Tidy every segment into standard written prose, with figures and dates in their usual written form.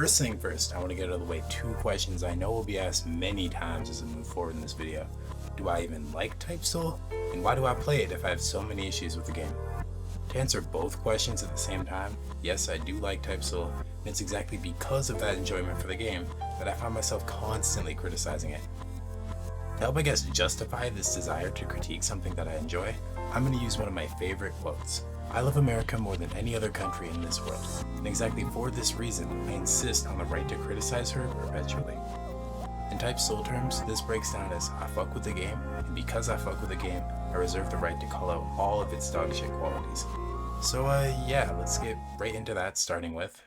First thing first, I want to get out of the way 2 questions I know will be asked many times as I move forward in this video. Do I even like TypeSoul? And why do I play it if I have so many issues with the game? To answer both questions at the same time, yes, I do like TypeSoul, and it's exactly because of that enjoyment for the game that I find myself constantly criticizing it. To help, I guess, justify this desire to critique something that I enjoy, I'm going to use one of my favorite quotes. I love America more than any other country in this world, and exactly for this reason, I insist on the right to criticize her perpetually. In TypeSoul terms, this breaks down as I fuck with the game, and because I fuck with the game, I reserve the right to call out all of its dogshit qualities. So yeah, let's get right into that, starting with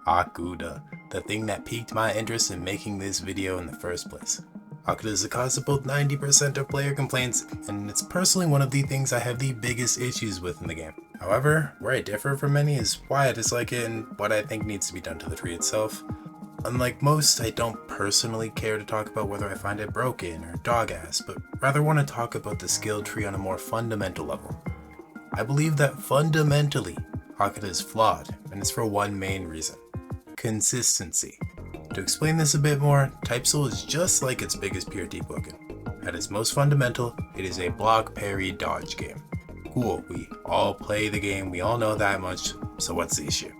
Hakuda, the thing that piqued my interest in making this video in the first place. Hakuda is the cause of both 90% of player complaints, and it's personally one of the things I have the biggest issues with in the game. However, where I differ from many is why I dislike it and what I think needs to be done to the tree itself. Unlike most, I don't personally care to talk about whether I find it broken or dog-ass, but rather want to talk about the skill tree on a more fundamental level. I believe that fundamentally, Hakuda is flawed, and it's for one main reason. Consistency. To explain this a bit more, TypeSoul is just like its biggest peer Deepwoken. At its most fundamental, it is a block parry dodge game. Cool, we all play the game, we all know that much, so what's the issue?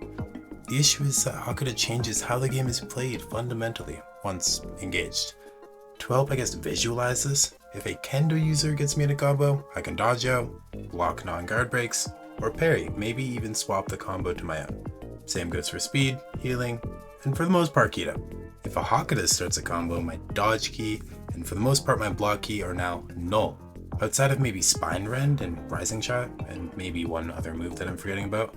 The issue is that Hakuda changes how the game is played fundamentally once engaged. To help, I guess, visualize this, if a kendo user gets me in a combo, I can dodge out, block non-guard breaks, or parry, maybe even swap the combo to my own. Same goes for speed, healing, and for the most part keto. If a Hakuda starts a combo, my dodge key, and for the most part my block key are now null. Outside of maybe Spine Rend and Rising Shot, and maybe one other move that I'm forgetting about,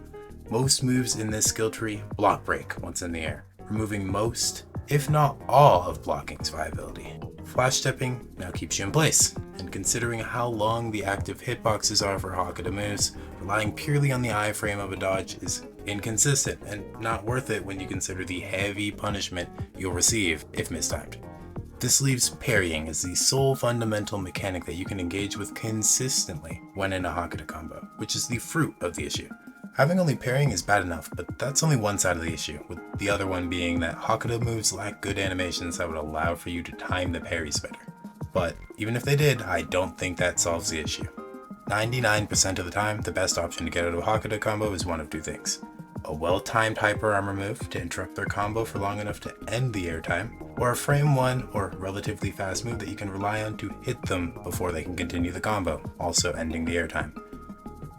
most moves in this skill tree block break once in the air, removing most, if not all, of blocking's viability. Flash stepping now keeps you in place, and considering how long the active hitboxes are for Hakuda moves, relying purely on the iframe of a dodge is inconsistent and not worth it when you consider the heavy punishment you'll receive if mistimed. This leaves parrying as the sole fundamental mechanic that you can engage with consistently when in a Hakuda combo, which is the fruit of the issue. Having only parrying is bad enough, but that's only one side of the issue, with the other one being that Hakuda moves lack good animations that would allow for you to time the parries better. But even if they did, I don't think that solves the issue. 99% of the time, the best option to get out of a Hakuda combo is one of 2 things. A well-timed hyper armor move to interrupt their combo for long enough to end the airtime, or a frame 1 or relatively fast move that you can rely on to hit them before they can continue the combo, also ending the airtime.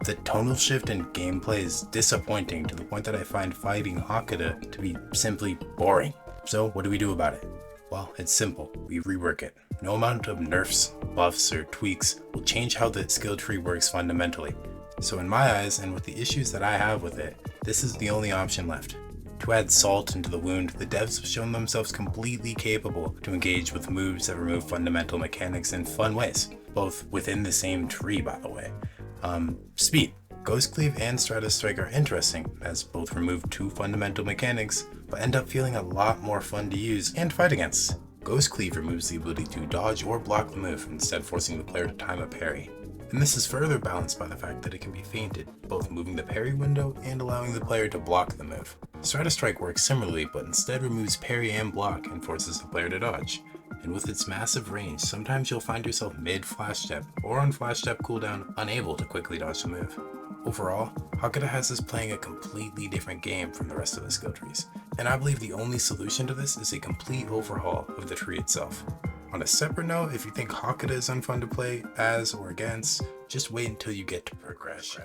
The tonal shift in gameplay is disappointing to the point that I find fighting Hakuda to be simply boring. So what do we do about it? Well, it's simple, we rework it. No amount of nerfs, buffs, or tweaks will change how the skill tree works fundamentally. So in my eyes, and with the issues that I have with it, this is the only option left. To add salt into the wound, the devs have shown themselves completely capable to engage with moves that remove fundamental mechanics in fun ways, both within the same tree, by the way. Speed. Ghost Cleave and Stratus Strike are interesting, as both remove 2 fundamental mechanics, but end up feeling a lot more fun to use and fight against. Ghost Cleave removes the ability to dodge or block the move, instead forcing the player to time a parry. And this is further balanced by the fact that it can be feinted, both moving the parry window and allowing the player to block the move. Stratus Strike works similarly, but instead removes parry and block and forces the player to dodge. And with its massive range, sometimes you'll find yourself mid-flash step or on flash step cooldown unable to quickly dodge the move. Overall, Hakuda has us playing a completely different game from the rest of the skill trees, and I believe the only solution to this is a complete overhaul of the tree itself. On a separate note, if you think Hakuda is unfun to play as or against, just wait until you get to progression.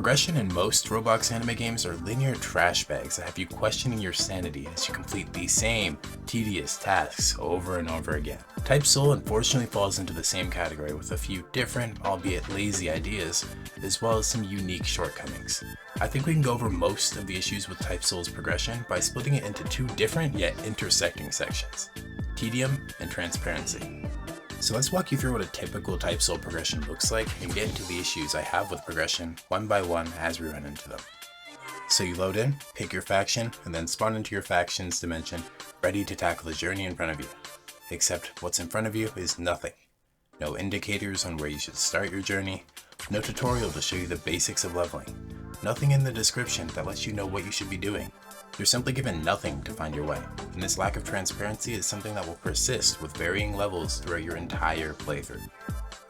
Progression in most Roblox anime games are linear trash bags that have you questioning your sanity as you complete the same tedious tasks over and over again. TypeSoul unfortunately falls into the same category with a few different, albeit lazy ideas, as well as some unique shortcomings. I think we can go over most of the issues with TypeSoul's progression by splitting it into two different yet intersecting sections: tedium and transparency. So let's walk you through what a typical TypeSoul progression looks like and get into the issues I have with progression one by one as we run into them. So you load in, pick your faction, and then spawn into your faction's dimension, ready to tackle the journey in front of you. Except what's in front of you is nothing. No indicators on where you should start your journey, no tutorial to show you the basics of leveling, nothing in the description that lets you know what you should be doing. You're simply given nothing to find your way, and this lack of transparency is something that will persist with varying levels throughout your entire playthrough.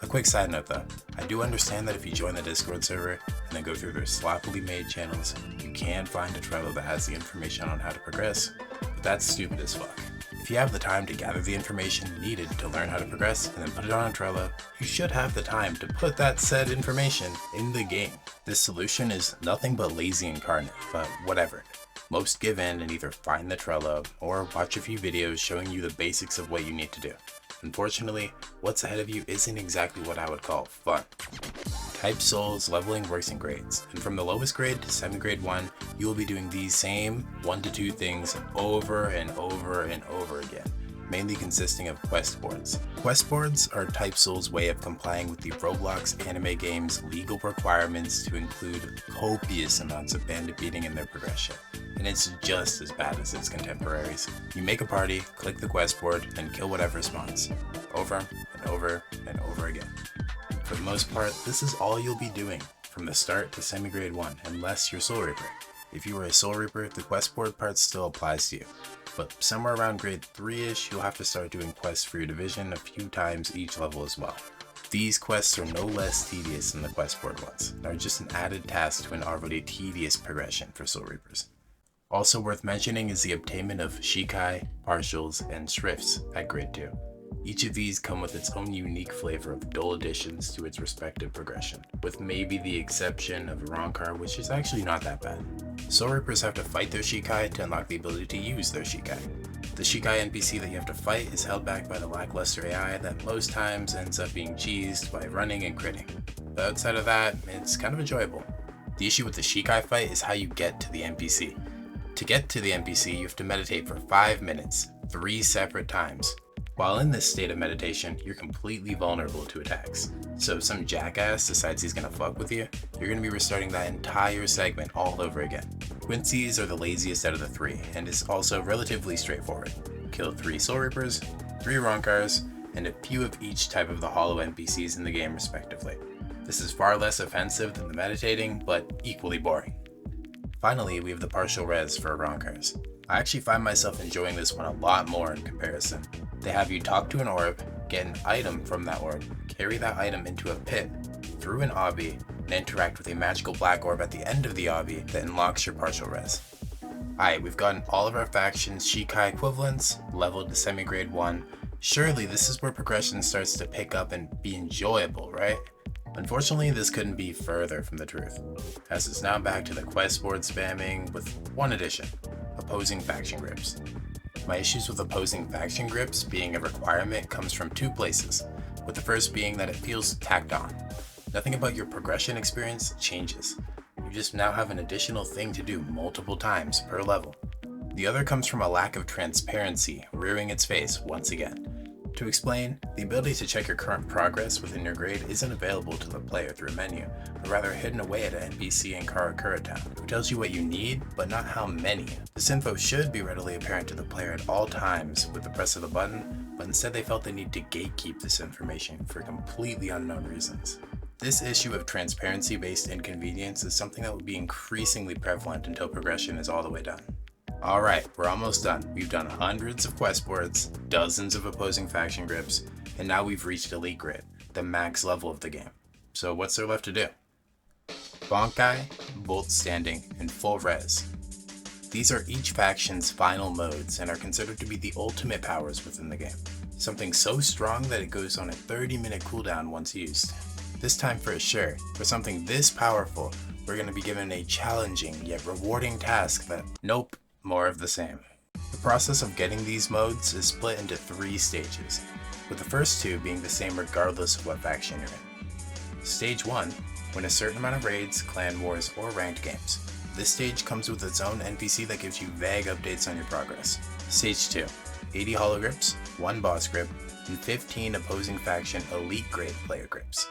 A quick side note though, I do understand that if you join the Discord server and then go through their sloppily made channels, you can find a Trello that has the information on how to progress, but that's stupid as fuck. If you have the time to gather the information needed to learn how to progress and then put it on a Trello, you should have the time to put that said information in the game. This solution is nothing but lazy incarnate, but whatever. Most give in and either find the Trello or watch a few videos showing you the basics of what you need to do. Unfortunately, what's ahead of you isn't exactly what I would call fun. TypeSoul's leveling works in grades, and from the lowest grade to semi-grade 1, you will be doing these same 1 to 2 things over and over and over again, mainly consisting of quest boards. Quest boards are TypeSoul's way of complying with the Roblox anime game's legal requirements to include copious amounts of bandit beating in their progression, and it's just as bad as its contemporaries. You make a party, click the quest board, and kill whatever spawns, over and over and over again. For the most part, this is all you'll be doing from the start to semi-grade 1, unless you're Soul Reaper. If you were a Soul Reaper, the quest board part still applies to you, but somewhere around grade 3-ish, you'll have to start doing quests for your division a few times each level as well. These quests are no less tedious than the quest board ones, and are just an added task to an already tedious progression for Soul Reapers. Also worth mentioning is the obtainment of Shikai, Partials, and Shrifts at grade 2. Each of these come with its own unique flavor of dull additions to its respective progression, with maybe the exception of arrancar, which is actually not that bad. Soul Reapers have to fight their Shikai to unlock the ability to use their Shikai. The Shikai NPC that you have to fight is held back by the lackluster AI that most times ends up being cheesed by running and critting. But outside of that, it's kind of enjoyable. The issue with the Shikai fight is how you get to the NPC. To get to the NPC, you have to meditate for 5 minutes, 3 separate times. While in this state of meditation, you're completely vulnerable to attacks. So if some jackass decides he's gonna fuck with you, you're gonna be restarting that entire segment all over again. Quincy's are the laziest out of the 3, and is also relatively straightforward. Kill 3 Soul Reapers, 3 Arrancars, and a few of each type of the hollow NPCs in the game respectively. This is far less offensive than the meditating, but equally boring. Finally, we have the partial res for Arrancars. I actually find myself enjoying this one a lot more in comparison. They have you talk to an orb, get an item from that orb, carry that item into a pit, through an obby, and interact with a magical black orb at the end of the obby that unlocks your partial res. Alright, we've gotten all of our factions Shikai equivalents, leveled to semi-grade 1. Surely this is where progression starts to pick up and be enjoyable, right? Unfortunately, this couldn't be further from the truth, as it's now back to the quest board spamming with one addition: opposing faction grips. My issues with opposing faction grips being a requirement comes from 2 places, with the first being that it feels tacked on. Nothing about your progression experience changes. You just now have an additional thing to do multiple times per level. The other comes from a lack of transparency rearing its face once again. To explain, the ability to check your current progress within your grade isn't available to the player through a menu, but rather hidden away at an NPC in Hakuda town, who tells you what you need, but not how many. This info should be readily apparent to the player at all times with the press of the button, but instead they felt the need to gatekeep this information for completely unknown reasons. This issue of transparency-based inconvenience is something that will be increasingly prevalent until progression is all the way done. Alright, we're almost done. We've done hundreds of quest boards, dozens of opposing faction grips, and now we've reached Elite Grid, the max level of the game. So what's there left to do? Bankai, Bolt Standing, and Full Res. These are each faction's final modes and are considered to be the ultimate powers within the game. Something so strong that it goes on a 30-minute cooldown once used. This time for sure, for something this powerful, we're going to be given a challenging yet rewarding task that, nope, more of the same. The process of getting these modes is split into 3 stages, with the first 2 being the same regardless of what faction you're in. Stage 1, win a certain amount of raids, clan wars, or ranked games. This stage comes with its own NPC that gives you vague updates on your progress. Stage 2, 80 holo grips, 1 boss grip, and 15 opposing faction elite grade player grips.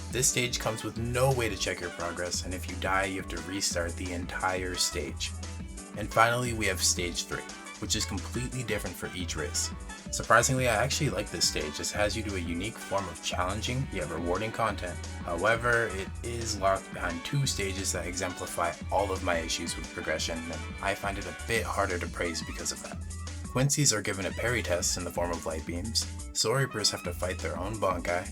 This stage comes with no way to check your progress, and if you die, you have to restart the entire stage. And finally, we have stage 3, which is completely different for each race. Surprisingly, I actually like this stage as it has you do a unique form of challenging yet rewarding content. However, it is locked behind 2 stages that exemplify all of my issues with progression, and I find it a bit harder to praise because of that. Quincy's are given a parry test in the form of light beams, soulreapers have to fight their own bonkai,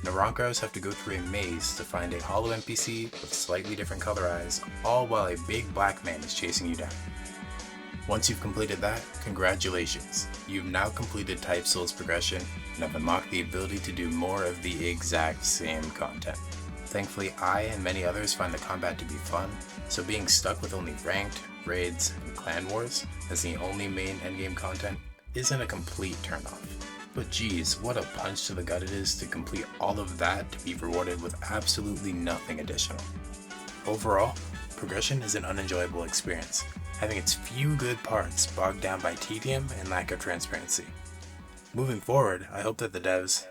and arrancars have to go through a maze to find a holo NPC with slightly different color eyes, all while a big black man is chasing you down. Once you've completed that, congratulations! You've now completed TypeSoul's progression and have unlocked the ability to do more of the exact same content. Thankfully, I and many others find the combat to be fun, so being stuck with only ranked, raids, and clan wars as the only main endgame content isn't a complete turnoff. But geez, what a punch to the gut it is to complete all of that to be rewarded with absolutely nothing additional. Overall, progression is an unenjoyable experience, having its few good parts bogged down by tedium and lack of transparency. Moving forward, I hope that the devs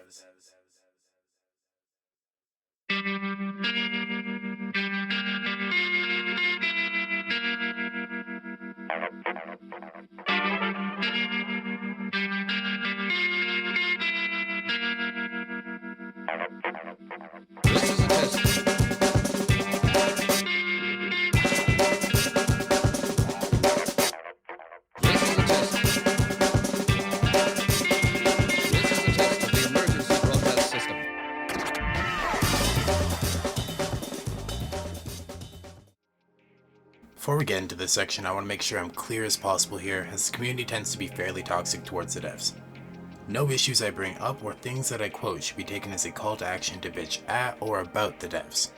Before we get into this section, I want to make sure I'm clear as possible here, as the community tends to be fairly toxic towards the devs. No issues I bring up or things that I quote should be taken as a call to action to bitch at or about the devs.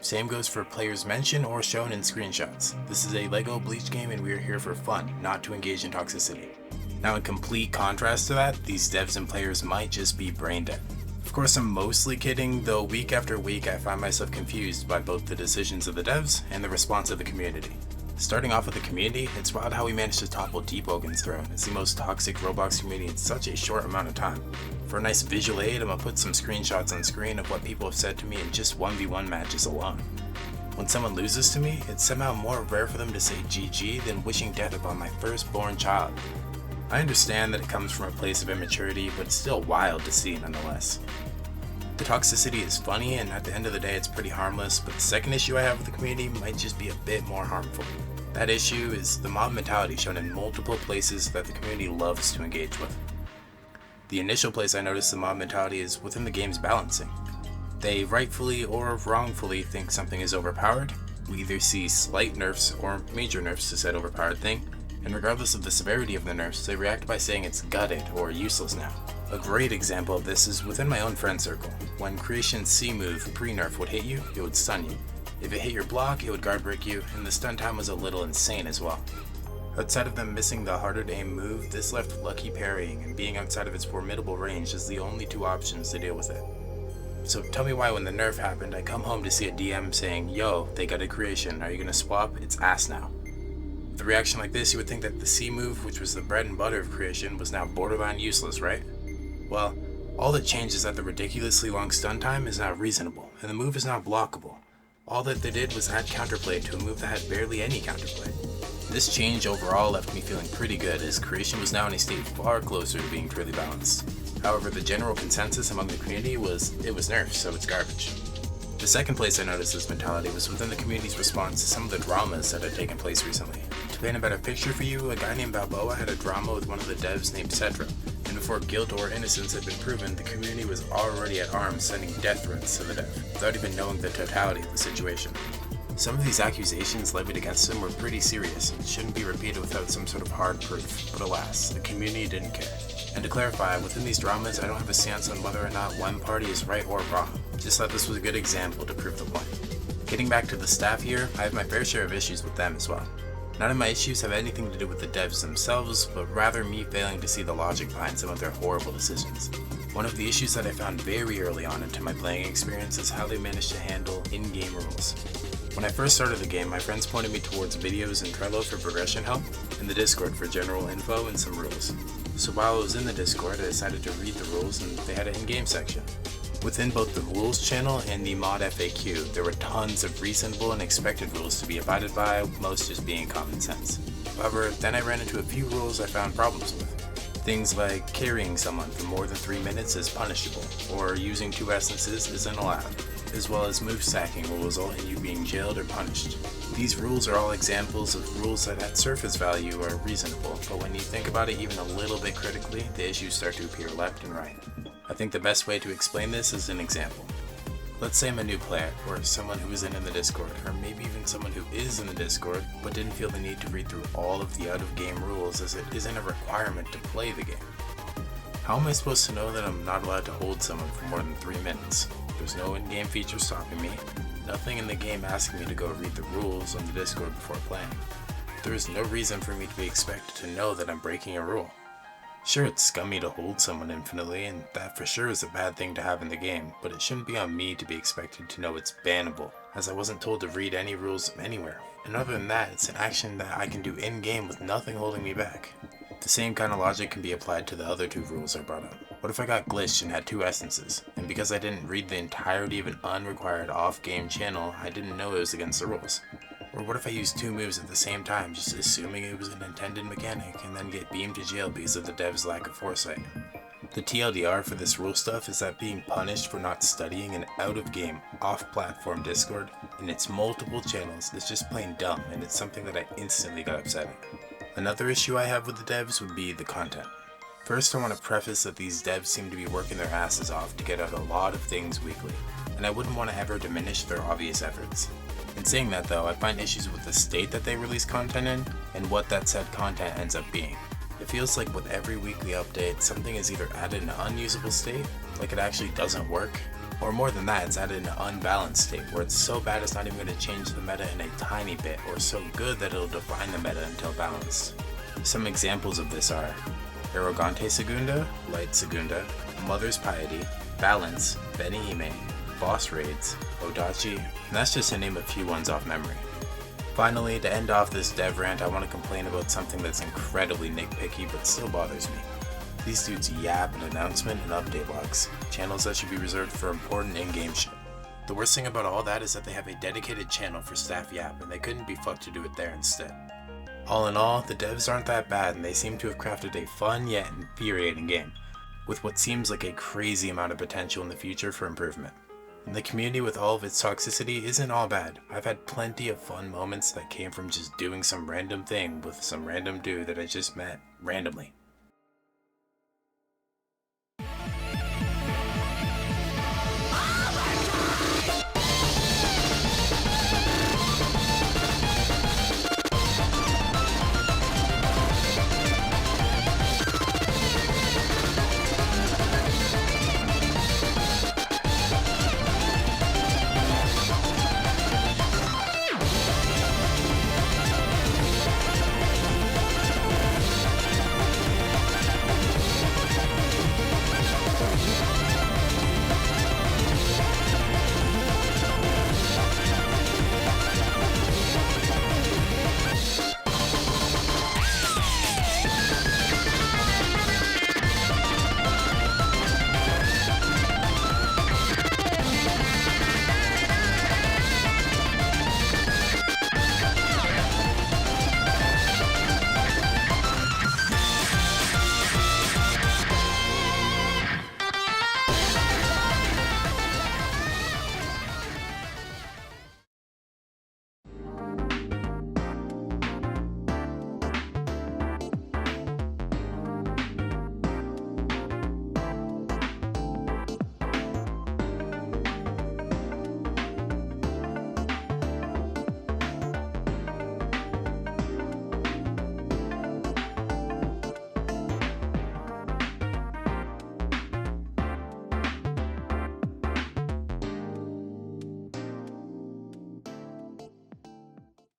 Same goes for players mentioned or shown in screenshots. This is a LEGO Bleach game and we are here for fun, not to engage in toxicity. Now in complete contrast to that, these devs and players might just be brain dead. Of course I'm mostly kidding, though week after week I find myself confused by both the decisions of the devs and the response of the community. Starting off with the community, it's wild how we managed to topple Deepwoken's throne. It's the most toxic Roblox community in such a short amount of time. For a nice visual aid, I'm gonna put some screenshots on screen of what people have said to me in just 1v1 matches alone. When someone loses to me, it's somehow more rare for them to say GG than wishing death upon my firstborn child. I understand that it comes from a place of immaturity, but it's still wild to see nonetheless. The toxicity is funny, and at the end of the day it's pretty harmless, but the second issue I have with the community might just be a bit more harmful. That issue is the mob mentality shown in multiple places that the community loves to engage with. The initial place I noticed the mob mentality is within the game's balancing. They rightfully or wrongfully think something is overpowered. We either see slight nerfs or major nerfs to said overpowered thing, and regardless of the severity of the nerfs, they react by saying it's gutted or useless now. A great example of this is within my own friend circle. When Creation's C move pre-nerf would hit you, it would stun you. If it hit your block, it would guard break you, and the stun time was a little insane as well. Outside of them missing the harder to aim move, this left lucky parrying and being outside of its formidable range as the only 2 options to deal with it. So tell me why when the nerf happened, I come home to see a DM saying, "Yo, they got a Creation, are you gonna swap? It's ass now." With a reaction like this, you would think that the C move, which was the bread and butter of Creation, was now borderline useless, right? Well, all that changed is that the ridiculously long stun time is now reasonable, and the move is now blockable. All that they did was add counterplay to a move that had barely any counterplay. This change overall left me feeling pretty good, as Creation was now in a state far closer to being truly balanced. However, the general consensus among the community was it was nerfed, so it's garbage. The second place I noticed this mentality was within the community's response to some of the dramas that had taken place recently. To paint a better picture for you, a guy named Balboa had a drama with one of the devs named Cedra, and before guilt or innocence had been proven, the community was already at arms sending death threats to the dev, without even knowing the totality of the situation. Some of these accusations levied against him were pretty serious and shouldn't be repeated without some sort of hard proof, but alas, the community didn't care. And to clarify, within these dramas I don't have a stance on whether or not one party is right or wrong, just that this was a good example to prove the point. Getting back to the staff here, I have my fair share of issues with them as well. None of my issues have anything to do with the devs themselves, but rather me failing to see the logic behind some of their horrible decisions. One of the issues that I found very early on into my playing experience is how they managed to handle in-game rules. When I first started the game, my friends pointed me towards videos in Trello for progression help, and the Discord for general info and some rules. So while I was in the Discord, I decided to read the rules, and they had an in-game section. Within both the rules channel and the mod FAQ, there were tons of reasonable and expected rules to be abided by, most just being common sense. However, then I ran into a few rules I found problems with. Things like carrying someone for more than 3 minutes is punishable, or using 2 essences isn't allowed, as well as move stacking will result in you being jailed or punished. These rules are all examples of rules that at surface value are reasonable, but when you think about it even a little bit critically, the issues start to appear left and right. I think the best way to explain this is an example. Let's say I'm a new player, or someone who isn't in the Discord, or maybe even someone who is in the Discord, but didn't feel the need to read through all of the out-of-game rules as it isn't a requirement to play the game. How am I supposed to know that I'm not allowed to hold someone for more than 3 minutes? There's no in-game feature stopping me, nothing in the game asking me to go read the rules on the Discord before playing. There is no reason for me to be expected to know that I'm breaking a rule. Sure, it's scummy to hold someone infinitely, and that for sure is a bad thing to have in the game, but it shouldn't be on me to be expected to know it's bannable, as I wasn't told to read any rules anywhere. And other than that, it's an action that I can do in-game with nothing holding me back. The same kind of logic can be applied to the other 2 rules I brought up. What if I got glitched and had 2 essences, and because I didn't read the entirety of an unrequired off-game channel, I didn't know it was against the rules? Or what if I used 2 moves at the same time, just assuming it was an intended mechanic, and then get beamed to jail because of the dev's lack of foresight? The TLDR for this rule stuff is that being punished for not studying an out-of-game, off-platform Discord in its multiple channels is just plain dumb, and it's something that I instantly got upset at. Another issue I have with the devs would be the content. First, I want to preface that these devs seem to be working their asses off to get out a lot of things weekly, and I wouldn't want to ever diminish their obvious efforts. In saying that though, I find issues with the state that they release content in, and what that said content ends up being. It feels like with every weekly update, something is either added in an unusable state, like it actually doesn't work, or more than that, it's added in an unbalanced state, where it's so bad it's not even going to change the meta in a tiny bit, or so good that it'll define the meta until balanced. Some examples of this are Arrogante Segunda, Light Segunda, Mother's Piety, Balance, Benihime, Boss Raids, Odachi, and that's just to name a few ones off memory. Finally, to end off this dev rant, I want to complain about something that's incredibly nitpicky but still bothers me. These dudes yap an announcement and update logs, channels that should be reserved for important in-game shit. The worst thing about all that is that they have a dedicated channel for staff yap, and they couldn't be fucked to do it there instead. All in all, the devs aren't that bad, and they seem to have crafted a fun yet infuriating game, with what seems like a crazy amount of potential in the future for improvement. And the community with all of its toxicity isn't all bad. I've had plenty of fun moments that came from just doing some random thing with some random dude that I just met randomly.